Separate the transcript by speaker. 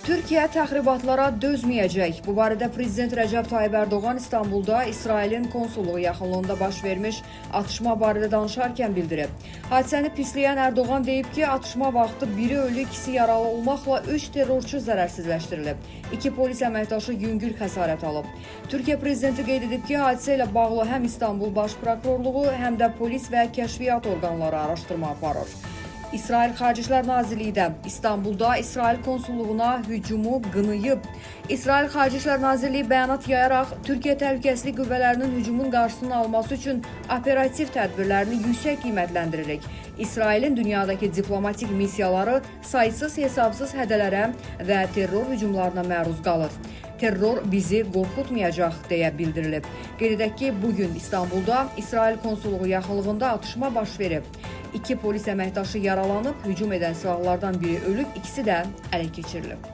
Speaker 1: Türkiyə təxribatlara dözməyəcək. Bu barədə Prezident Rəcəb Tayyib Ərdoğan İstanbulda İsrailin konsulluğu yaxınlığında baş vermiş atışma barədə danışarkən bildirib. Hadisəni pisləyən Ərdoğan deyib ki, atışma vaxtı biri ölü, ikisi yaralı olmaqla 3 terrorçu zərərsizləşdirilib. 2 polis əməkdaşı yüngül xəsarət alıb. Türkiyə Prezidenti qeyd edib ki, hadisə ilə bağlı həm İstanbul Baş Prokurorluğu, həm də polis və kəşfiyyat orqanları araşdırma aparır. İsrail Xarici İşlər Nazirliyi də İstanbulda İsrail konsulluğuna hücumu qınayıb. İsrail Xarici İşlər Nazirliyi bəyanat yayaraq Türkiyə Təhlükəsizlik Qüvvələrinin hücumun qarşısını alması üçün operativ tədbirlərini yüksək qiymətləndiririk. İsrailin dünyadakı diplomatik missiyaları saysız hesabsız hədələrə və terror hücumlarına məruz qalır. Terror bizi qorxutmayacaq deyə bildirilib. Qeyd edək ki, bugün İstanbulda İsrail konsulluğu yaxınlığında atışma baş verib. 2 polis əməkdaşı yaralanıb, hücum edən silahlardan biri ölüb, ikisi də ələ keçirilib.